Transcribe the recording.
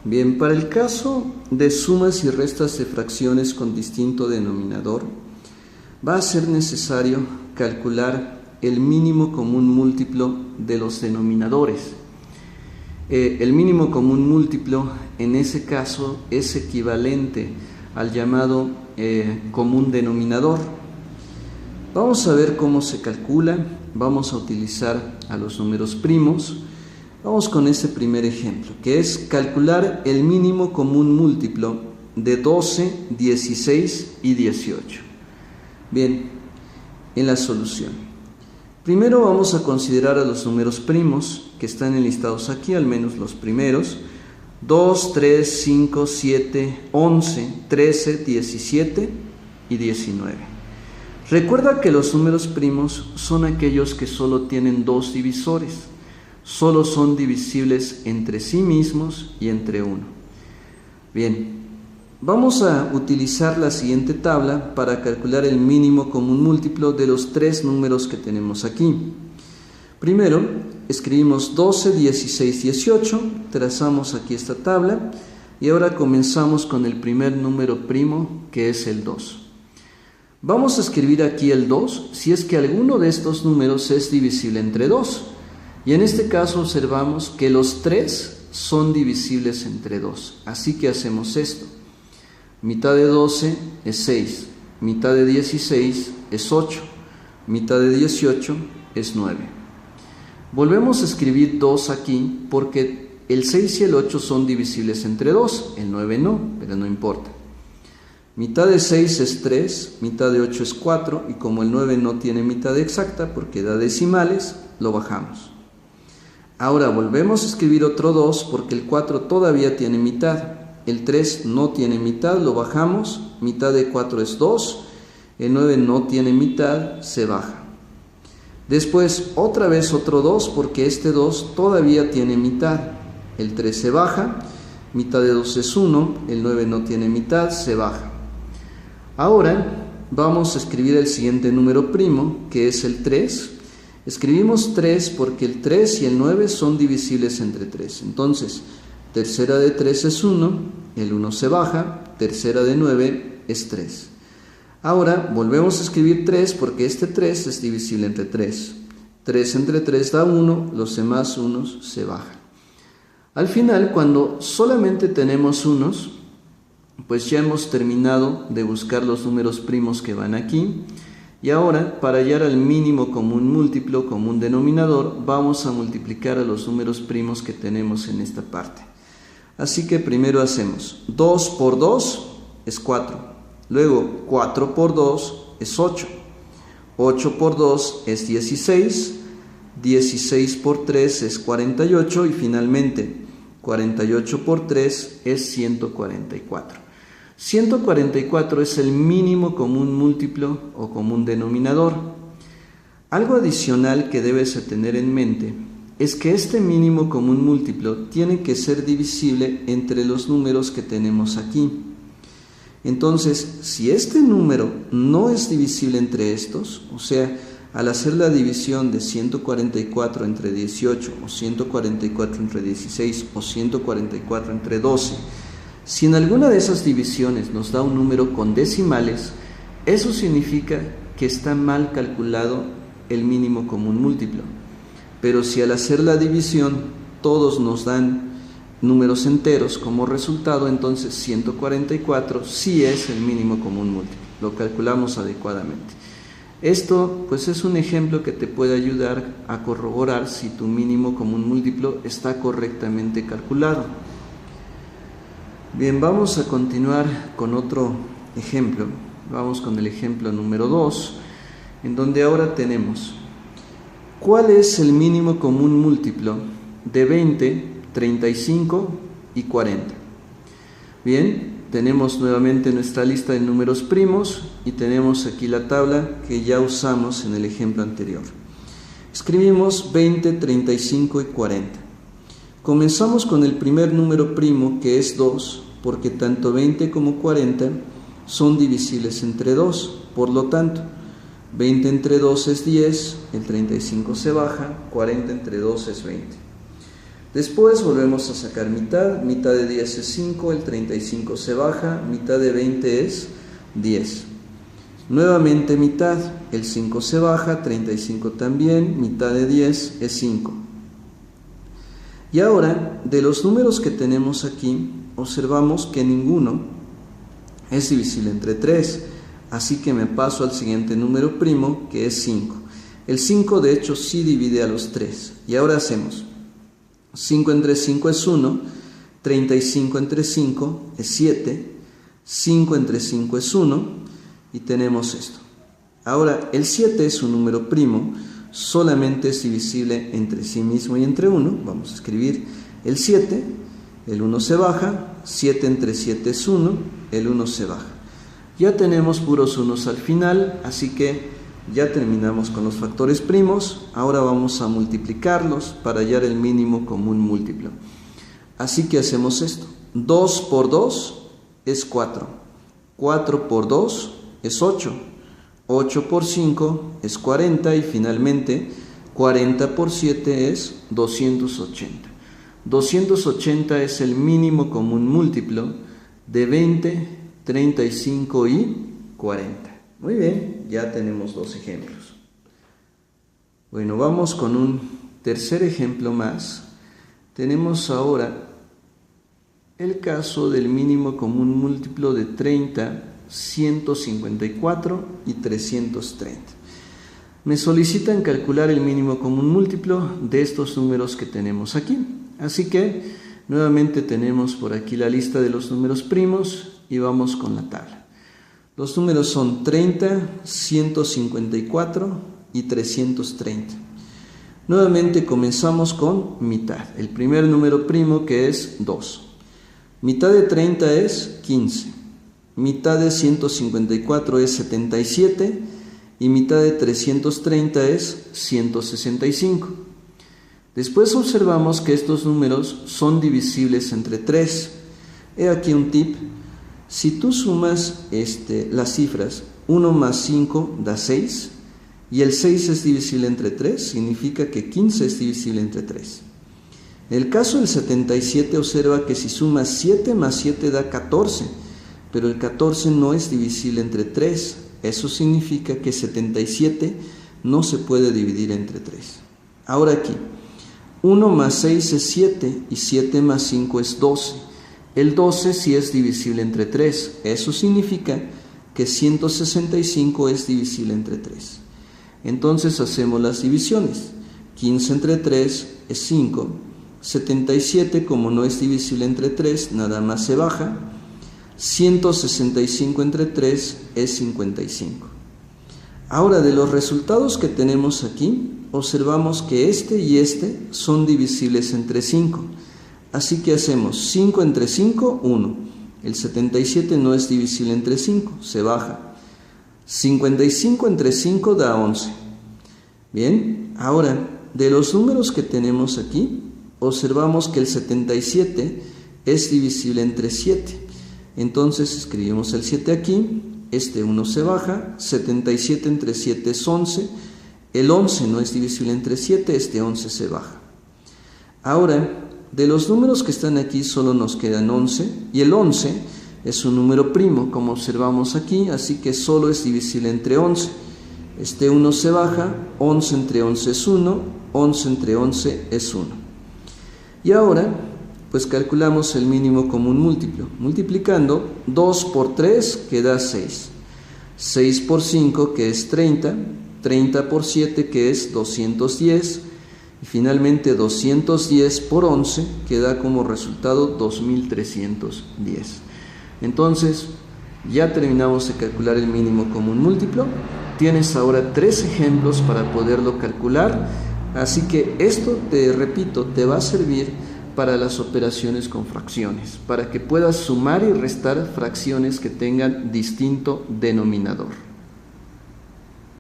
Bien, para el caso de sumas y restas de fracciones con distinto denominador, va a ser necesario calcular el mínimo común múltiplo de los denominadores. El mínimo común múltiplo en ese caso es equivalente al llamado común denominador. Vamos a ver cómo se calcula. Vamos a utilizar a los números primos. Vamos con este primer ejemplo, que es calcular el mínimo común múltiplo de 12, 16 y 18. Bien, en la solución. Primero vamos a considerar a los números primos que están enlistados aquí, al menos los primeros. 2, 3, 5, 7, 11, 13, 17 y 19. Recuerda que los números primos son aquellos que solo tienen dos divisores. Solo son divisibles entre sí mismos y entre uno. Bien, vamos a utilizar la siguiente tabla para calcular el mínimo común múltiplo de los tres números que tenemos aquí. Primero, escribimos 12, 16, 18, trazamos aquí esta tabla y ahora comenzamos con el primer número primo, que es el 2. Vamos a escribir aquí el 2 si es que alguno de estos números es divisible entre 2. Y en este caso observamos que los 3 son divisibles entre 2. Así que hacemos esto. Mitad de 12 es 6. Mitad de 16 es 8. Mitad de 18 es 9. Volvemos a escribir 2 aquí porque el 6 y el 8 son divisibles entre 2. El 9 no, pero no importa. Mitad de 6 es 3. Mitad de 8 es 4. Y como el 9 no tiene mitad exacta porque da decimales, lo bajamos. Ahora volvemos a escribir otro 2 porque el 4 todavía tiene mitad. El 3 no tiene mitad, lo bajamos. Mitad de 4 es 2. El 9 no tiene mitad, se baja. Después otra vez otro 2 porque este 2 todavía tiene mitad. El 3 se baja. Mitad de 2 es 1. El 9 no tiene mitad, se baja. Ahora vamos a escribir el siguiente número primo, que es el 3. Escribimos 3 porque el 3 y el 9 son divisibles entre 3. Entonces, tercera de 3 es 1, el 1 se baja, tercera de 9 es 3. Ahora volvemos a escribir 3 porque este 3 es divisible entre 3. 3 entre 3 da 1, los demás unos se bajan. Al final, cuando solamente tenemos unos, pues ya hemos terminado de buscar los números primos que van aquí. Y ahora, para hallar al mínimo común múltiplo, común denominador, vamos a multiplicar a los números primos que tenemos en esta parte. Así que primero hacemos 2 por 2 es 4. Luego 4 por 2 es 8. 8 por 2 es 16. 16 por 3 es 48. Y finalmente 48 por 3 es 144. 144 es el mínimo común múltiplo o común denominador. Algo adicional que debes tener en mente es que este mínimo común múltiplo tiene que ser divisible entre los números que tenemos aquí. Entonces, si este número no es divisible entre estos, o sea, al hacer la división de 144 entre 18 o 144 entre 16 o 144 entre 12, si en alguna de esas divisiones nos da un número con decimales, eso significa que está mal calculado el mínimo común múltiplo. Pero si al hacer la división todos nos dan números enteros como resultado, entonces 144 sí es el mínimo común múltiplo. Lo calculamos adecuadamente. Esto pues es un ejemplo que te puede ayudar a corroborar si tu mínimo común múltiplo está correctamente calculado. Bien, vamos a continuar con otro ejemplo. Vamos con el ejemplo número 2, en donde ahora tenemos ¿cuál es el mínimo común múltiplo de 20, 35 y 40? Bien, tenemos nuevamente nuestra lista de números primos y tenemos aquí la tabla que ya usamos en el ejemplo anterior. Escribimos 20, 35 y 40. Comenzamos con el primer número primo, que es 2, porque tanto 20 como 40 son divisibles entre 2. Por lo tanto, 20 entre 2 es 10, el 35 se baja, 40 entre 2 es 20. Después volvemos a sacar mitad. Mitad de 10 es 5, el 35 se baja, mitad de 20 es 10. Nuevamente mitad, el 5 se baja, 35 también, mitad de 10 es 5. Y ahora, de los números que tenemos aquí, observamos que ninguno es divisible entre 3, así que me paso al siguiente número primo, que es 5. El 5 de hecho sí divide a los 3. Y ahora hacemos 5 entre 5 es 1, 35 entre 5 es 7, 5 entre 5 es 1, y tenemos esto. Ahora, el 7 es un número primo, solamente es divisible entre sí mismo y entre 1. Vamos a escribir el 7, el 1 se baja, 7 entre 7 es 1, el 1 se baja. Ya tenemos puros unos al final, así que ya terminamos con los factores primos. Ahora vamos a multiplicarlos para hallar el mínimo común múltiplo. Así que hacemos esto. 2 por 2 es 4, 4 por 2 es 8, 8 por 5 es 40 y finalmente 40 por 7 es 280. 280 es el mínimo común múltiplo de 20, 35 y 40. Muy bien, ya tenemos dos ejemplos. Bueno, vamos con un tercer ejemplo más. Tenemos ahora el caso del mínimo común múltiplo de 30, 154 y 330. Me solicitan calcular el mínimo común múltiplo de estos números que tenemos aquí. Así que nuevamente tenemos por aquí la lista de los números primos y vamos con la tabla. Los números son 30, 154 y 330. Nuevamente comenzamos con mitad. El primer número primo, que es 2. Mitad de 30 es 15. Mitad de 154 es 77 y mitad de 330 es 165. Después observamos que estos números son divisibles entre 3. He aquí un tip. Si tú sumas las cifras, 1 más 5 da 6 y el 6 es divisible entre 3, significa que 15 es divisible entre 3. En el caso del 77 observa que si sumas 7 más 7 da 14, pero el 14 no es divisible entre 3. Eso significa que 77 no se puede dividir entre 3. Ahora aquí, 1 más 6 es 7 y 7 más 5 es 12. El 12 sí es divisible entre 3. Eso significa que 165 es divisible entre 3. Entonces hacemos las divisiones. 15 entre 3 es 5. 77, como no es divisible entre 3, nada más se baja. 165 entre 3 es 55. Ahora, de los resultados que tenemos aquí, observamos que este y este son divisibles entre 5. Así que hacemos 5 entre 5, 1. El 77 no es divisible entre 5, se baja. 55 entre 5 da 11. Bien, ahora, de los números que tenemos aquí, observamos que el 77 es divisible entre 7. Entonces escribimos el 7 aquí, este 1 se baja, 77 entre 7 es 11, el 11 no es divisible entre 7, este 11 se baja. Ahora, de los números que están aquí solo nos quedan 11, y el 11 es un número primo, como observamos aquí, así que solo es divisible entre 11. Este 1 se baja, 11 entre 11 es 1, 11 entre 11 es 1. Y ahora, pues calculamos el mínimo común múltiplo, multiplicando 2 por 3, que da 6. 6 por 5, que es 30, 30 por 7, que es 210, y finalmente 210 por 11, que da como resultado 2310. Entonces, ya terminamos de calcular el mínimo común múltiplo. Tienes ahora 3 ejemplos para poderlo calcular, así que esto, te repito, te va a servir para las operaciones con fracciones, para que puedas sumar y restar fracciones que tengan distinto denominador.